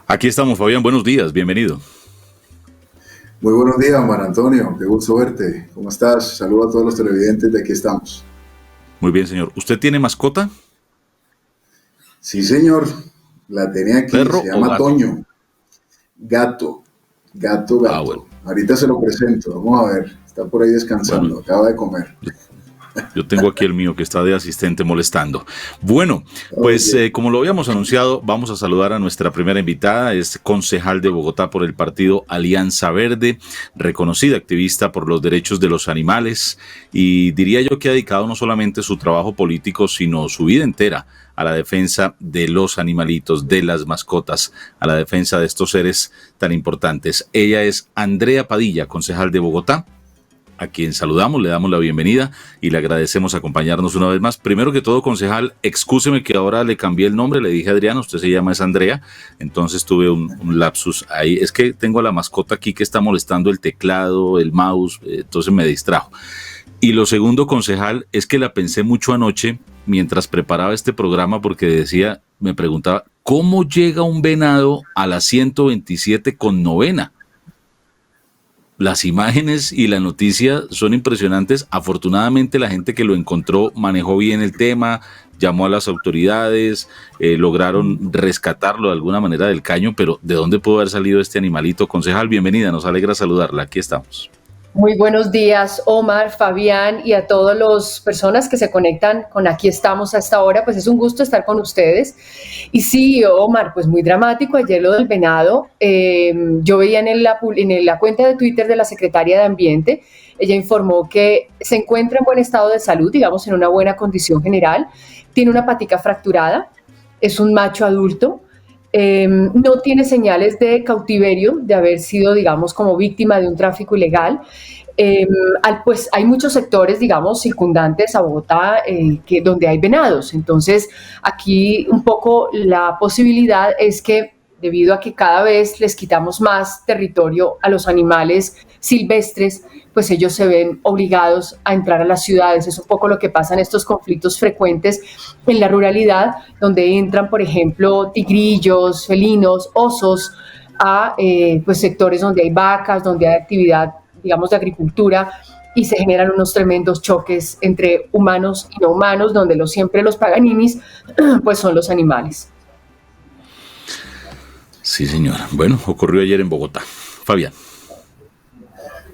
Aquí estamos, Fabián, buenos días, bienvenido. Muy buenos días, Juan Antonio, qué gusto verte. ¿Cómo estás? Saludos a todos los televidentes de Aquí estamos. Muy bien, señor. ¿Usted tiene mascota? Sí, señor, la tenía aquí, ¿Perro se llama o gato? Toño. Gato. Bueno. Ahorita se lo presento, vamos a ver, está por ahí descansando, acaba de comer. Yo tengo aquí el mío que está de asistente molestando. Bueno, pues como lo habíamos anunciado, vamos a saludar a nuestra primera invitada. Es concejal de Bogotá por el partido Alianza Verde, reconocida activista por los derechos de los animales y diría yo que ha dedicado no solamente su trabajo político, sino su vida entera a la defensa de los animalitos, de las mascotas, a la defensa de estos seres tan importantes. Ella es Andrea Padilla, concejal de Bogotá, a quien saludamos, le damos la bienvenida y le agradecemos acompañarnos una vez más. Primero que todo, concejal, excúseme que ahora le cambié el nombre, le dije a Adriana, usted se llama es Andrea, entonces tuve un lapsus ahí. Es que tengo a la mascota aquí que está molestando el teclado, el mouse, entonces me distrajo. Y lo segundo, concejal, es que la pensé mucho anoche mientras preparaba este programa porque me preguntaba, ¿cómo llega un venado a la 127 con novena? Las imágenes y la noticia son impresionantes. Afortunadamente la gente que lo encontró manejó bien el tema, llamó a las autoridades, lograron rescatarlo de alguna manera del caño, pero ¿de dónde pudo haber salido este animalito? Concejal, bienvenida, nos alegra saludarla, aquí estamos. Muy buenos días, Omar, Fabián y a todas las personas que se conectan con Aquí estamos a esta hora, pues es un gusto estar con ustedes. Y sí, Omar, pues muy dramático ayer lo del venado. Yo veía en la cuenta de Twitter de la Secretaria de Ambiente, ella informó que se encuentra en buen estado de salud, digamos en una buena condición general, tiene una patica fracturada, es un macho adulto. No tiene señales de cautiverio, de haber sido, digamos, como víctima de un tráfico ilegal. Pues hay muchos sectores, digamos, circundantes a Bogotá donde hay venados. Entonces, aquí un poco la posibilidad es que debido a que cada vez les quitamos más territorio a los animales silvestres, pues ellos se ven obligados a entrar a las ciudades. Es un poco lo que pasa en estos conflictos frecuentes en la ruralidad, donde entran, por ejemplo, tigrillos, felinos, osos, a pues sectores donde hay vacas, donde hay actividad, digamos, de agricultura, y se generan unos tremendos choques entre humanos y no humanos, donde siempre los paganinis, pues son los animales. Sí, señora. Bueno, ocurrió ayer en Bogotá. Fabián.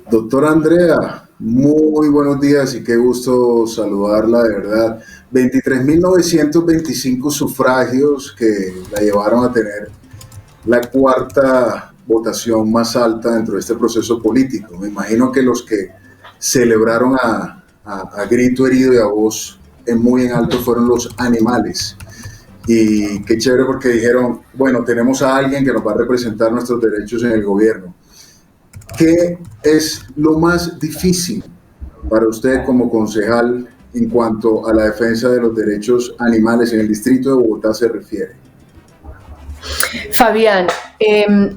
Doctora Andrea, muy buenos días y qué gusto saludarla, de verdad. 23.925 sufragios que la llevaron a tener la cuarta votación más alta dentro de este proceso político. Me imagino que los que celebraron a grito herido y a voz muy en alto fueron los animales. Y qué chévere porque dijeron, bueno, tenemos a alguien que nos va a representar nuestros derechos en el gobierno. ¿Qué es lo más difícil para usted como concejal en cuanto a la defensa de los derechos animales en el distrito de Bogotá se refiere? Fabián,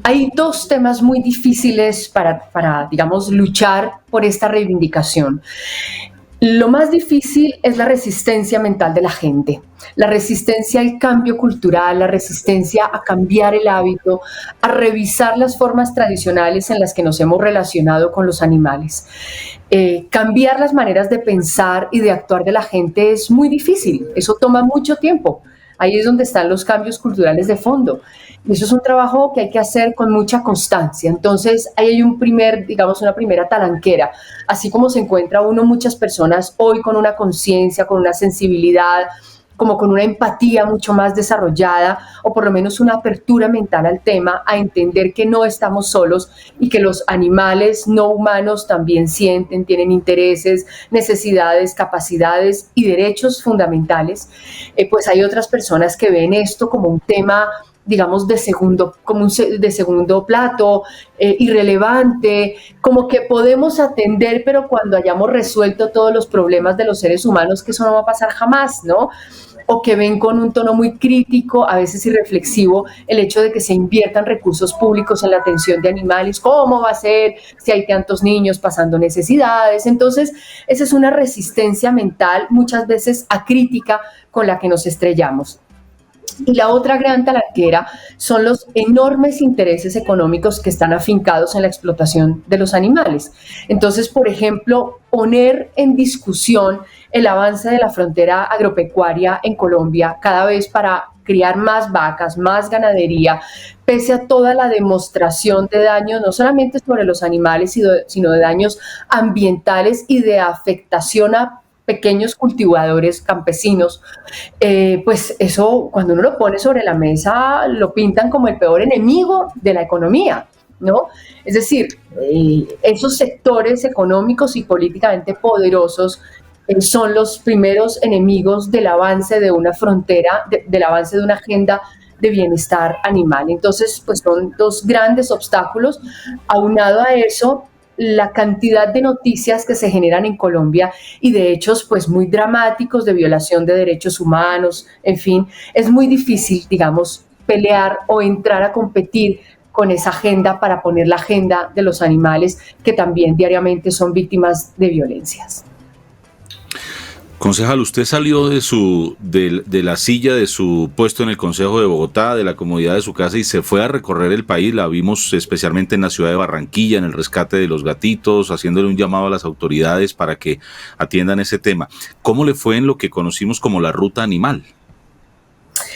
hay dos temas muy difíciles para, digamos, luchar por esta reivindicación. Lo más difícil es la resistencia mental de la gente, la resistencia al cambio cultural, la resistencia a cambiar el hábito, a revisar las formas tradicionales en las que nos hemos relacionado con los animales. Cambiar las maneras de pensar y de actuar de la gente es muy difícil, eso toma mucho tiempo. Ahí es donde están los cambios culturales de fondo. Y eso es un trabajo que hay que hacer con mucha constancia. Entonces, ahí hay una primera talanquera. Así como se encuentra muchas personas hoy con una conciencia, con una sensibilidad, como con una empatía mucho más desarrollada, o por lo menos una apertura mental al tema, a entender que no estamos solos y que los animales no humanos también sienten, tienen intereses, necesidades, capacidades y derechos fundamentales. Pues hay otras personas que ven esto como un tema, digamos, de segundo plato, irrelevante, como que podemos atender, pero cuando hayamos resuelto todos los problemas de los seres humanos, que eso no va a pasar jamás, ¿no? o que ven con un tono muy crítico, a veces irreflexivo, el hecho de que se inviertan recursos públicos en la atención de animales. ¿Cómo va a ser si hay tantos niños pasando necesidades? Entonces, esa es una resistencia mental, muchas veces acrítica, con la que nos estrellamos. Y la otra gran talanquera son los enormes intereses económicos que están afincados en la explotación de los animales. Entonces, por ejemplo, poner en discusión el avance de la frontera agropecuaria en Colombia cada vez para criar más vacas, más ganadería, pese a toda la demostración de daños, no solamente sobre los animales, sino de daños ambientales y de afectación a pequeños cultivadores campesinos, pues eso cuando uno lo pone sobre la mesa lo pintan como el peor enemigo de la economía, ¿no? Es decir, esos sectores económicos y políticamente poderosos son los primeros enemigos del avance de una frontera, del avance de una agenda de bienestar animal. Entonces, pues son dos grandes obstáculos. Aunado a eso, la cantidad de noticias que se generan en Colombia y de hechos pues muy dramáticos de violación de derechos humanos, en fin, es muy difícil, digamos, pelear o entrar a competir con esa agenda para poner la agenda de los animales que también diariamente son víctimas de violencias. Concejal, usted salió de la silla de su puesto en el Consejo de Bogotá, de la comodidad de su casa, y se fue a recorrer el país. La vimos especialmente en la ciudad de Barranquilla, en el rescate de los gatitos, haciéndole un llamado a las autoridades para que atiendan ese tema. ¿Cómo le fue en lo que conocimos como la ruta animal?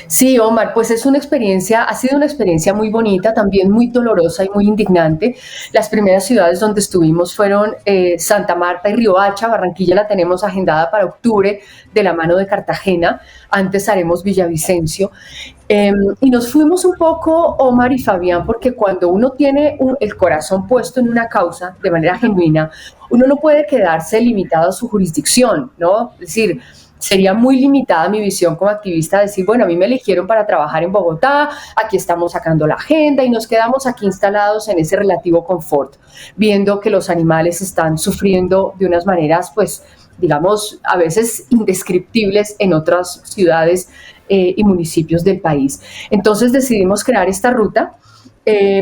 Sí, Omar, pues es una experiencia, ha sido una experiencia muy bonita, también muy dolorosa y muy indignante. Las primeras ciudades donde estuvimos fueron Santa Marta y Riohacha. Barranquilla la tenemos agendada para octubre de la mano de Cartagena. Antes haremos Villavicencio. Y nos fuimos un poco, Omar y Fabián, porque cuando uno tiene el corazón puesto en una causa de manera genuina, uno no puede quedarse limitado a su jurisdicción, ¿no? Es decir, sería muy limitada mi visión como activista, decir, bueno, a mí me eligieron para trabajar en Bogotá, aquí estamos sacando la agenda y nos quedamos aquí instalados en ese relativo confort, viendo que los animales están sufriendo de unas maneras, pues, digamos, a veces indescriptibles en otras ciudades y municipios del país. Entonces decidimos crear esta ruta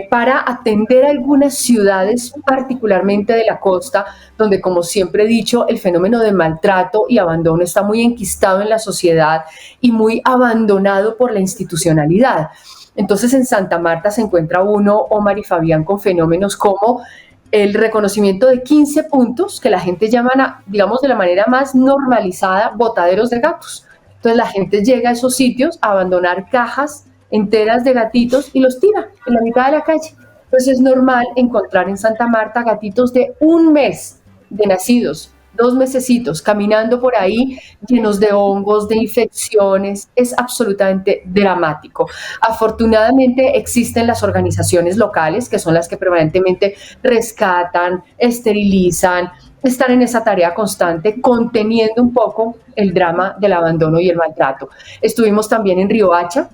para atender a algunas ciudades, particularmente de la costa, donde, como siempre he dicho, el fenómeno de maltrato y abandono está muy enquistado en la sociedad y muy abandonado por la institucionalidad. Entonces, en Santa Marta se encuentra uno, Omar y Fabián, con fenómenos como el reconocimiento de 15 puntos que la gente llama, digamos, de la manera más normalizada, botaderos de gatos. Entonces, la gente llega a esos sitios a abandonar cajas enteras de gatitos y los tira en la mitad de la calle. Entonces es normal encontrar en Santa Marta gatitos de 1 mes de nacidos, 2 mesecitos, caminando por ahí llenos de hongos, de infecciones. Es absolutamente dramático. Afortunadamente existen las organizaciones locales, que son las que permanentemente rescatan, esterilizan, están en esa tarea constante, conteniendo un poco el drama del abandono y el maltrato. Estuvimos también en Riohacha.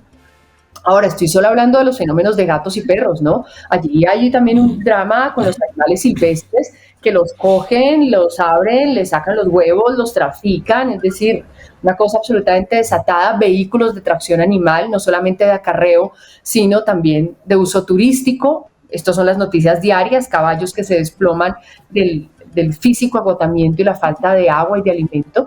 Ahora, estoy solo hablando de los fenómenos de gatos y perros, ¿no? Allí hay también un drama con los animales silvestres que los cogen, los abren, les sacan los huevos, los trafican, es decir, una cosa absolutamente desatada, vehículos de tracción animal, no solamente de acarreo, sino también de uso turístico. Estas son las noticias diarias, caballos que se desploman del físico agotamiento y la falta de agua y de alimento.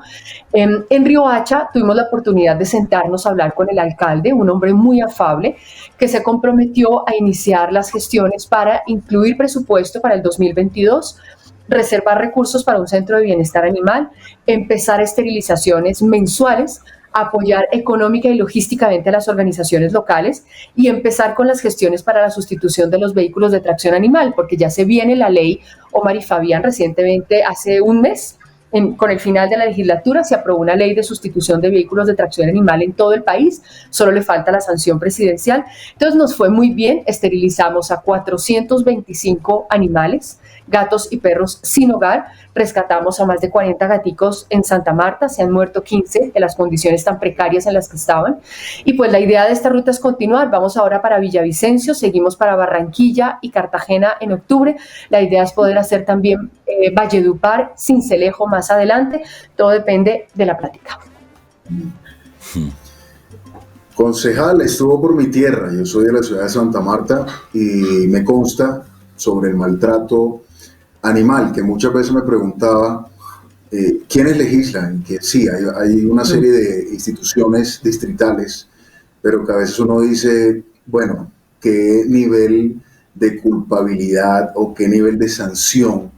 En Riohacha tuvimos la oportunidad de sentarnos a hablar con el alcalde, un hombre muy afable, que se comprometió a iniciar las gestiones para incluir presupuesto para el 2022, reservar recursos para un centro de bienestar animal, empezar esterilizaciones mensuales, apoyar económica y logísticamente a las organizaciones locales y empezar con las gestiones para la sustitución de los vehículos de tracción animal, porque ya se viene la ley. Omar y Fabián, recientemente, hace 1 mes, con el final de la legislatura, se aprobó una ley de sustitución de vehículos de tracción animal en todo el país, solo le falta la sanción presidencial. Entonces nos fue muy bien, esterilizamos a 425 animales, gatos y perros sin hogar, rescatamos a más de 40 gaticos en Santa Marta, se han muerto 15 de las condiciones tan precarias en las que estaban, y pues la idea de esta ruta es continuar. Vamos ahora para Villavicencio, seguimos para Barranquilla y Cartagena en octubre. La idea es poder hacer también Valledupar, Sincelejo más adelante, todo depende de la plática. Concejal, estuvo por mi tierra, yo soy de la ciudad de Santa Marta y me consta sobre el maltrato animal, que muchas veces me preguntaba quiénes legislan, que sí, hay una serie de instituciones distritales, pero que a veces uno dice, bueno, ¿qué nivel de culpabilidad o qué nivel de sanción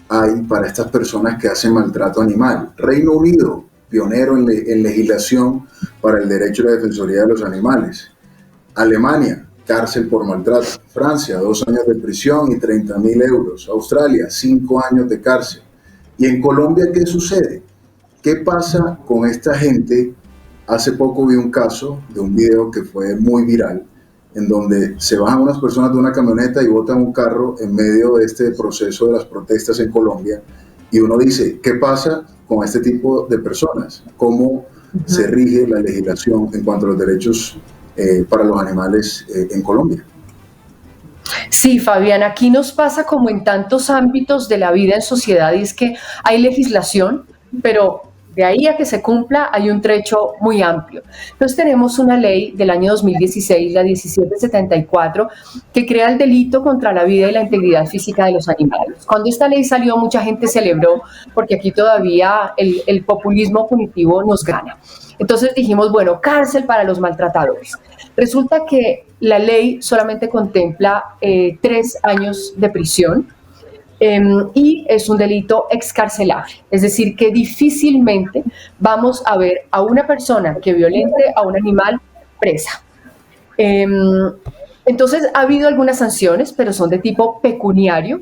hay para estas personas que hacen maltrato animal? Reino Unido, pionero en legislación para el derecho y la defensoría de los animales. Alemania, cárcel por maltrato. Francia, 2 años de prisión y 30.000 euros. Australia, 5 años de cárcel. ¿Y en Colombia qué sucede? ¿Qué pasa con esta gente? Hace poco vi un caso de un video que fue muy viral, en donde se bajan unas personas de una camioneta y botan un carro en medio de este proceso de las protestas en Colombia, y uno dice, ¿qué pasa con este tipo de personas? ¿Cómo se rige la legislación en cuanto a los derechos para los animales en Colombia? Sí, Fabián, aquí nos pasa como en tantos ámbitos de la vida en sociedad, y es que hay legislación, pero de ahí a que se cumpla hay un trecho muy amplio. Entonces tenemos una ley del año 2016, la 1774, que crea el delito contra la vida y la integridad física de los animales. Cuando esta ley salió, mucha gente celebró, porque aquí todavía el populismo punitivo nos gana. Entonces dijimos, bueno, cárcel para los maltratadores. Resulta que la ley solamente contempla 3 años de prisión, y es un delito excarcelable, es decir, que difícilmente vamos a ver a una persona que violente a un animal presa. Entonces ha habido algunas sanciones, pero son de tipo pecuniario,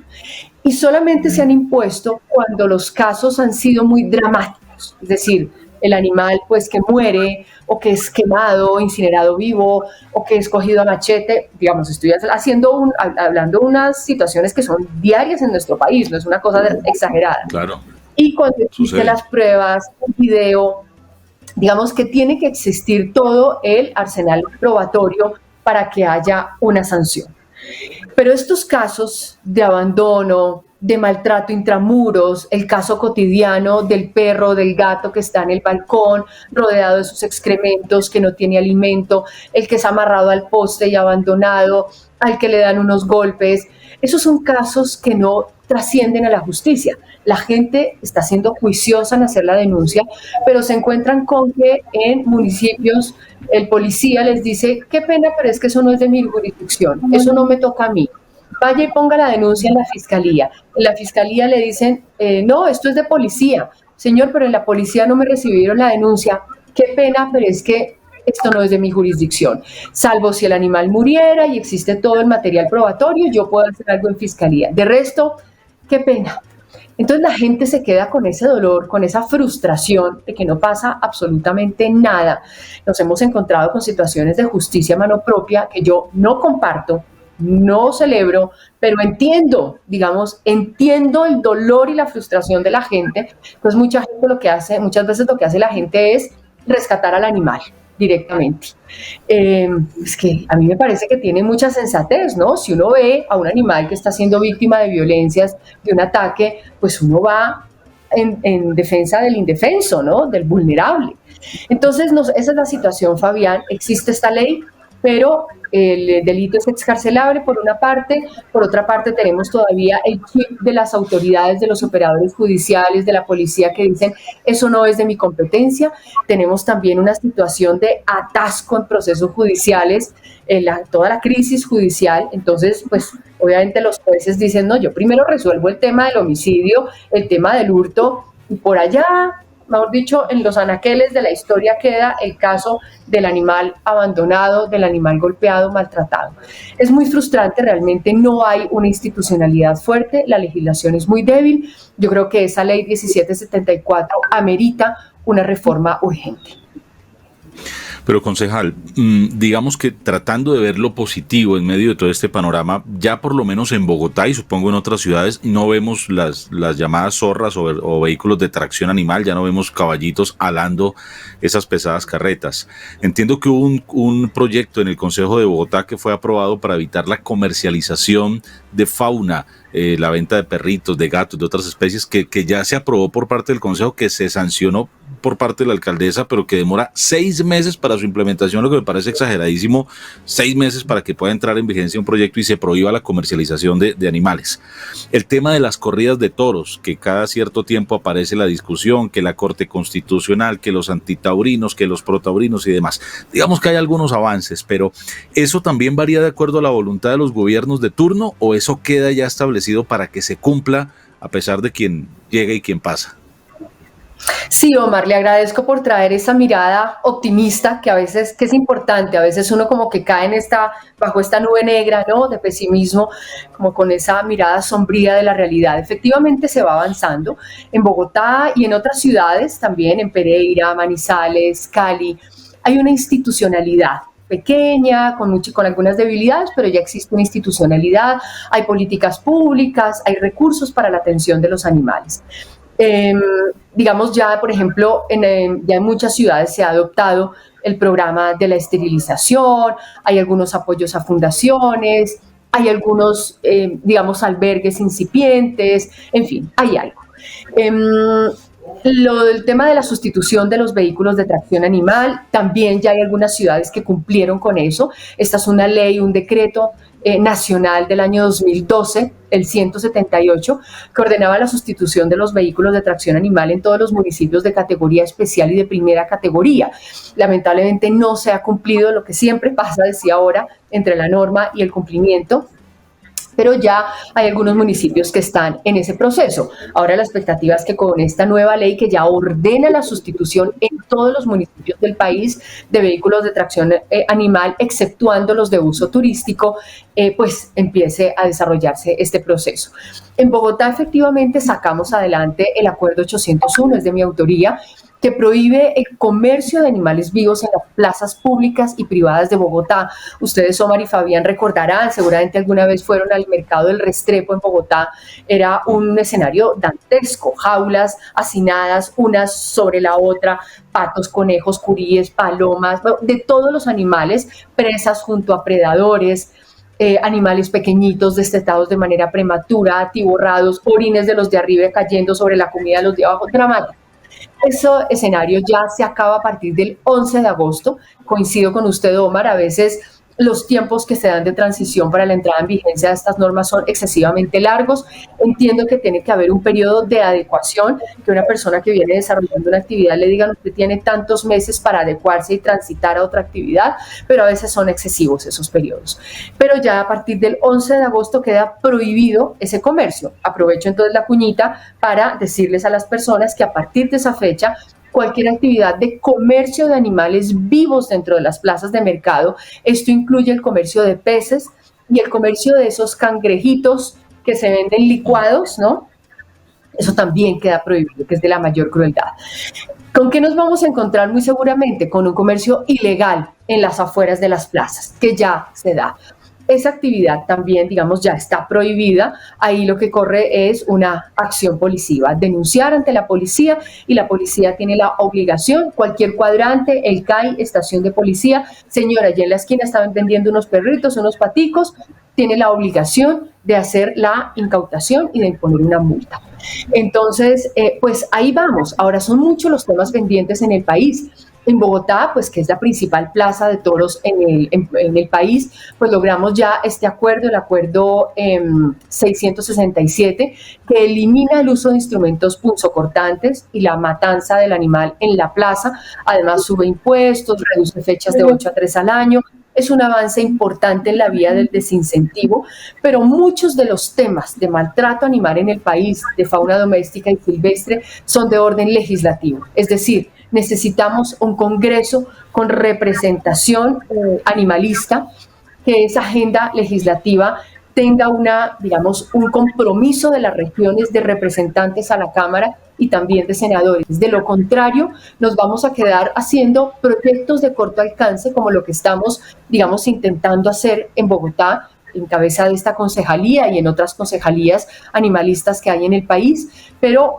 y solamente se han impuesto cuando los casos han sido muy dramáticos, es decir, el animal pues que muere, o que es quemado, incinerado vivo, o que es cogido a machete. Digamos, estoy hablando de unas situaciones que son diarias en nuestro país, no es una cosa exagerada. Claro. Y cuando existen las pruebas, el video, digamos que tiene que existir todo el arsenal probatorio para que haya una sanción. Pero estos casos de abandono, de maltrato intramuros, el caso cotidiano del perro, del gato que está en el balcón, rodeado de sus excrementos, que no tiene alimento, el que es amarrado al poste y abandonado, al que le dan unos golpes, esos son casos que no trascienden a la justicia. La gente está siendo juiciosa en hacer la denuncia, pero se encuentran con que en municipios el policía les dice, qué pena, pero es que eso no es de mi jurisdicción, eso no me toca a mí. Vaya y ponga la denuncia en la fiscalía. En la fiscalía le dicen, no, esto es de policía. Señor, pero en la policía no me recibieron la denuncia. Qué pena, pero es que esto no es de mi jurisdicción. Salvo si el animal muriera y existe todo el material probatorio, yo puedo hacer algo en fiscalía. De resto, qué pena. Entonces la gente se queda con ese dolor, con esa frustración de que no pasa absolutamente nada. Nos hemos encontrado con situaciones de justicia a mano propia que yo no comparto, no celebro, pero entiendo el dolor y la frustración de la gente. Pues muchas veces lo que hace la gente es rescatar al animal directamente. Es que a mí me parece que tiene mucha sensatez, ¿no? Si uno ve a un animal que está siendo víctima de violencias, de un ataque, pues uno va en defensa del indefenso, ¿no? Del vulnerable. Entonces, esa es la situación, Fabián. Existe esta ley, pero el delito es excarcelable por una parte, por otra parte tenemos todavía el chip de las autoridades, de los operadores judiciales, de la policía, que dicen eso no es de mi competencia. Tenemos también una situación de atasco en procesos judiciales, toda la crisis judicial. Entonces, pues obviamente los jueces dicen, no, yo primero resuelvo el tema del homicidio, el tema del hurto, y por allá, mejor dicho, en los anaqueles de la historia queda el caso del animal abandonado, del animal golpeado, maltratado. Es muy frustrante, realmente no hay una institucionalidad fuerte, la legislación es muy débil. Yo creo que esa ley 1774 amerita una reforma urgente. Pero concejal, digamos que tratando de ver lo positivo en medio de todo este panorama, ya por lo menos en Bogotá y supongo en otras ciudades, no vemos las llamadas zorras o vehículos de tracción animal, ya no vemos caballitos alando esas pesadas carretas. Entiendo que hubo un proyecto en el Consejo de Bogotá que fue aprobado para evitar la comercialización de fauna, la venta de perritos, de gatos, de otras especies, que ya se aprobó por parte del Consejo, que se sancionó por parte de la alcaldesa, pero que demora 6 meses para su implementación, lo que me parece exageradísimo, 6 meses para que pueda entrar en vigencia un proyecto y se prohíba la comercialización de animales. El tema de las corridas de toros, que cada cierto tiempo aparece la discusión, que la Corte Constitucional, que los antitaurinos, que los protaurinos y demás. Digamos que hay algunos avances, pero ¿eso también varía de acuerdo a la voluntad de los gobiernos de turno o eso queda ya establecido para que se cumpla a pesar de quien llega y quien pasa? Sí, Omar, le agradezco por traer esa mirada optimista que a veces, que es importante, a veces uno como que cae bajo esta nube negra, ¿no?, de pesimismo, como con esa mirada sombría de la realidad. Efectivamente se va avanzando en Bogotá y en otras ciudades también, en Pereira, Manizales, Cali, hay una institucionalidad pequeña, con algunas debilidades, pero ya existe una institucionalidad, hay políticas públicas, hay recursos para la atención de los animales. Digamos ya, por ejemplo, ya en muchas ciudades se ha adoptado el programa de la esterilización, hay algunos apoyos a fundaciones, hay algunos, digamos, albergues incipientes, en fin, hay algo. Lo del tema de la sustitución de los vehículos de tracción animal, también ya hay algunas ciudades que cumplieron con eso. Esta es una ley, un decreto nacional del año 2012, el 178, que ordenaba la sustitución de los vehículos de tracción animal en todos los municipios de categoría especial y de primera categoría. Lamentablemente no se ha cumplido, lo que siempre pasa, decía ahora, entre la norma y el cumplimiento, pero ya hay algunos municipios que están en ese proceso. Ahora la expectativa es que con esta nueva ley que ya ordena la sustitución en todos los municipios del país de vehículos de tracción animal, exceptuando los de uso turístico, pues empiece a desarrollarse este proceso. En Bogotá efectivamente sacamos adelante el acuerdo 801, es de mi autoría, que prohíbe el comercio de animales vivos en las plazas públicas y privadas de Bogotá. Ustedes, Omar y Fabián, recordarán, seguramente alguna vez fueron al mercado del Restrepo en Bogotá, era un escenario dantesco, jaulas hacinadas unas sobre la otra, patos, conejos, curíes, palomas, de todos los animales, presas junto a predadores, animales pequeñitos destetados de manera prematura, atiborrados, orines de los de arriba cayendo sobre la comida de los de abajo, dramático. Ese escenario ya se acaba a partir del 11 de agosto. Coincido con usted, Omar, a veces los tiempos que se dan de transición para la entrada en vigencia de estas normas son excesivamente largos. Entiendo que tiene que haber un periodo de adecuación, que una persona que viene desarrollando una actividad le digan, usted tiene tantos meses para adecuarse y transitar a otra actividad, pero a veces son excesivos esos periodos. Pero ya a partir del 11 de agosto queda prohibido ese comercio. Aprovecho entonces la cuñita para decirles a las personas que a partir de esa fecha cualquier actividad de comercio de animales vivos dentro de las plazas de mercado. Esto incluye el comercio de peces y el comercio de esos cangrejitos que se venden licuados, ¿no? Eso también queda prohibido, que es de la mayor crueldad. ¿Con qué nos vamos a encontrar muy seguramente? Con un comercio ilegal en las afueras de las plazas, que ya se da. Esa actividad también, digamos, ya está prohibida. Ahí lo que corre es una acción policiva, denunciar ante la policía, y la policía tiene la obligación, cualquier cuadrante, el CAI, estación de policía, señora, allí en la esquina estaban vendiendo unos perritos, unos paticos, tiene la obligación de hacer la incautación y de imponer una multa. Entonces, pues ahí vamos. Ahora son muchos los temas pendientes en el país. En Bogotá, pues que es la principal plaza de toros en el país, pues logramos ya este acuerdo, el acuerdo 667, que elimina el uso de instrumentos punzocortantes y la matanza del animal en la plaza. Además sube impuestos, reduce fechas de 8 a 3 al año. Es un avance importante en la vía del desincentivo, pero muchos de los temas de maltrato animal en el país, de fauna doméstica y silvestre, son de orden legislativo. Es decir, necesitamos un Congreso con representación animalista, que esa agenda legislativa tenga un compromiso de las regiones de representantes a la Cámara y también de senadores. De lo contrario, nos vamos a quedar haciendo proyectos de corto alcance, como lo que estamos, intentando hacer en Bogotá, en cabeza de esta concejalía y en otras concejalías animalistas que hay en el país, pero,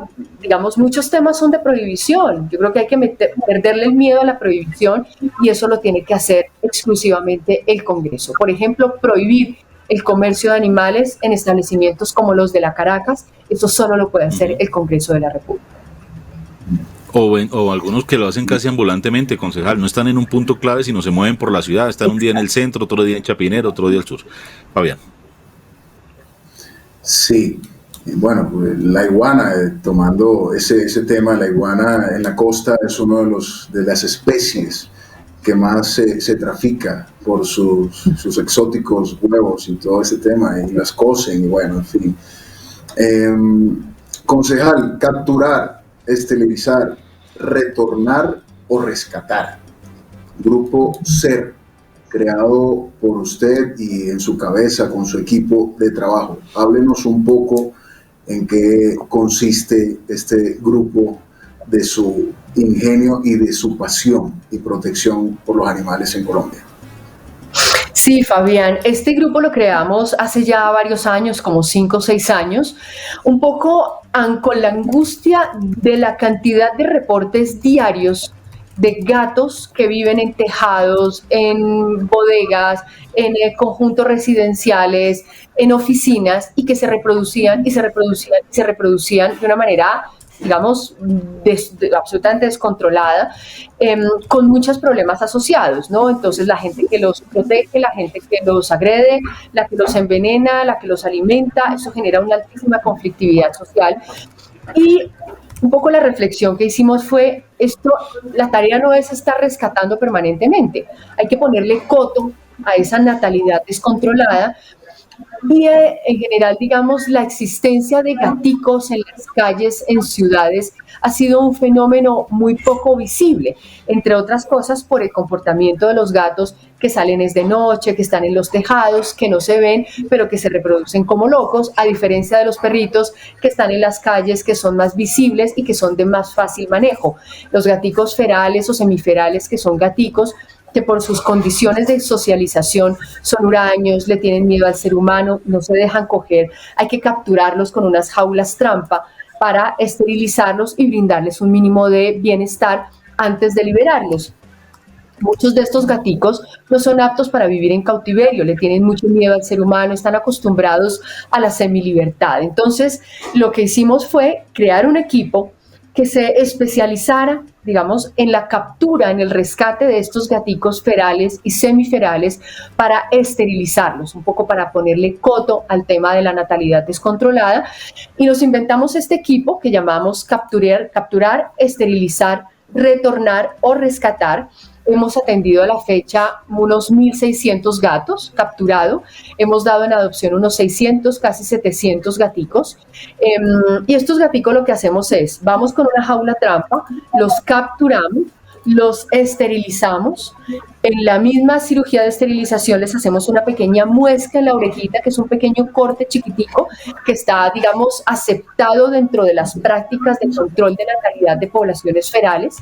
muchos temas son de prohibición. Yo creo que hay que perderle el miedo a la prohibición, y eso lo tiene que hacer exclusivamente el Congreso. Por ejemplo, prohibir el comercio de animales en establecimientos como los de la Caracas, eso solo lo puede hacer el Congreso de la República. O algunos que lo hacen casi ambulantemente, concejal, no están en un punto clave, sino se mueven por la ciudad, están un día en el centro, otro día en Chapinero, otro día al sur. Fabián. Sí, bueno, pues la iguana, tomando ese tema, la iguana en la costa es uno de las especies que más se trafica por sus exóticos huevos y todo ese tema, y las cocen, y bueno, en fin. Concejal, capturar, esterilizar, retornar o rescatar. Grupo SER, creado por usted y en su cabeza con su equipo de trabajo. Háblenos un poco en qué consiste este grupo, de su ingenio y de su pasión y protección por los animales en Colombia. Sí, Fabián, este grupo lo creamos hace ya varios años, como 5 o 6 años, un poco con la angustia de la cantidad de reportes diarios de gatos que viven en tejados, en bodegas, en conjuntos residenciales, en oficinas, y que se reproducían y se reproducían y se reproducían de una manera, digamos, absolutamente descontrolada, con muchos problemas asociados, ¿no? Entonces la gente que los protege, la gente que los agrede, la que los envenena, la que los alimenta, eso genera una altísima conflictividad social. Y un poco la reflexión que hicimos fue, la tarea no es estar rescatando permanentemente, hay que ponerle coto a esa natalidad descontrolada. Y en general, digamos, la existencia de gaticos en las calles, en ciudades, ha sido un fenómeno muy poco visible, entre otras cosas por el comportamiento de los gatos que salen de noche, que están en los tejados, que no se ven, pero que se reproducen como locos, a diferencia de los perritos que están en las calles, que son más visibles y que son de más fácil manejo. Los gaticos ferales o semiferales, que son gaticos que por sus condiciones de socialización son huraños, le tienen miedo al ser humano, no se dejan coger, hay que capturarlos con unas jaulas trampa para esterilizarlos y brindarles un mínimo de bienestar antes de liberarlos. Muchos de estos gaticos no son aptos para vivir en cautiverio, le tienen mucho miedo al ser humano, están acostumbrados a la semilibertad. Entonces, lo que hicimos fue crear un equipo que se especializara, digamos, en la captura, en el rescate de estos gaticos ferales y semiferales para esterilizarlos, un poco para ponerle coto al tema de la natalidad descontrolada. Y nos inventamos este equipo que llamamos capturar, esterilizar, retornar o rescatar. Hemos atendido a la fecha unos 1.600 gatos capturados, hemos dado en adopción unos 600, casi 700 gaticos, y estos gaticos lo que hacemos es, vamos con una jaula trampa, los capturamos, los esterilizamos, en la misma cirugía de esterilización les hacemos una pequeña muesca en la orejita, que es un pequeño corte chiquitico, que está, digamos, aceptado dentro de las prácticas de control de natalidad de poblaciones ferales,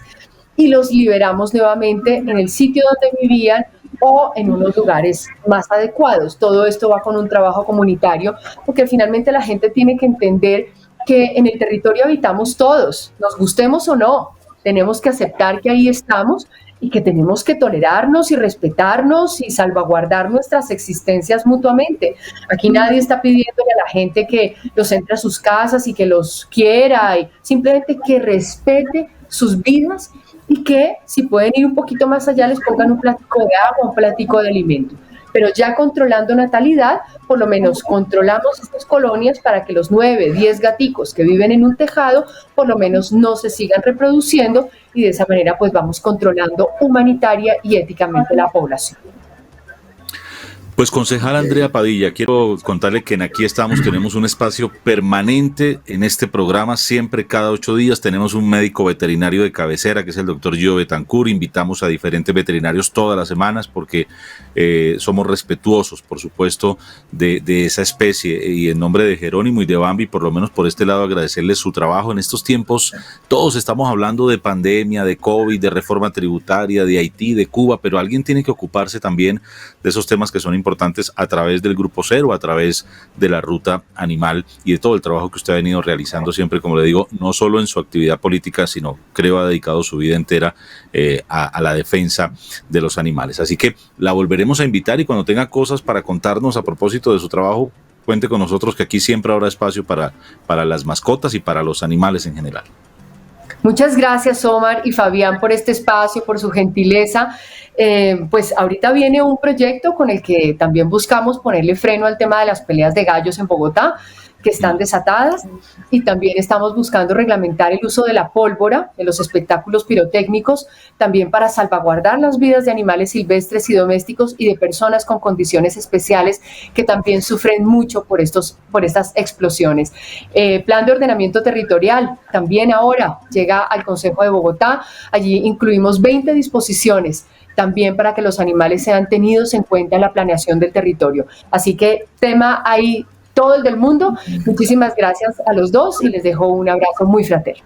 y los liberamos nuevamente en el sitio donde vivían o en unos lugares más adecuados. Todo esto va con un trabajo comunitario, porque finalmente la gente tiene que entender que en el territorio habitamos todos, nos gustemos o no, tenemos que aceptar que ahí estamos y que tenemos que tolerarnos y respetarnos y salvaguardar nuestras existencias mutuamente. Aquí nadie está pidiéndole a la gente que los entre a sus casas y que los quiera, y simplemente que respete sus vidas y que, si pueden ir un poquito más allá, les pongan un platico de agua, un platico de alimento. Pero ya controlando natalidad, por lo menos controlamos estas colonias para que los 9, 10 gaticos que viven en un tejado, por lo menos no se sigan reproduciendo, y de esa manera pues vamos controlando humanitaria y éticamente la población. Pues concejal Andrea Padilla, quiero contarle que en Aquí Estamos tenemos un espacio permanente en este programa, siempre cada 8 días tenemos un médico veterinario de cabecera, que es el doctor Gio Betancourt. Invitamos a diferentes veterinarios todas las semanas porque somos respetuosos, por supuesto, de esa especie, y en nombre de Jerónimo y de Bambi, por lo menos por este lado, agradecerles su trabajo en estos tiempos. Todos estamos hablando de pandemia, de COVID, de reforma tributaria, de Haití, de Cuba, pero alguien tiene que ocuparse también de esos temas que son importantes a través del Grupo SER, a través de la Ruta Animal y de todo el trabajo que usted ha venido realizando siempre, como le digo, no solo en su actividad política, sino creo ha dedicado su vida entera a la defensa de los animales. Así que la volveremos a invitar, y cuando tenga cosas para contarnos a propósito de su trabajo, cuente con nosotros, que aquí siempre habrá espacio para las mascotas y para los animales en general. Muchas gracias, Omar y Fabián, por este espacio, por su gentileza. Pues ahorita viene un proyecto con el que también buscamos ponerle freno al tema de las peleas de gallos en Bogotá, que están desatadas, y también estamos buscando reglamentar el uso de la pólvora en los espectáculos pirotécnicos, también para salvaguardar las vidas de animales silvestres y domésticos y de personas con condiciones especiales que también sufren mucho por estas explosiones. Plan de ordenamiento territorial también ahora llega al Consejo de Bogotá. Allí incluimos 20 disposiciones también para que los animales sean tenidos en cuenta en la planeación del territorio. Así que tema ahí todo el del mundo. Muchísimas gracias a los dos y les dejo un abrazo muy fraterno.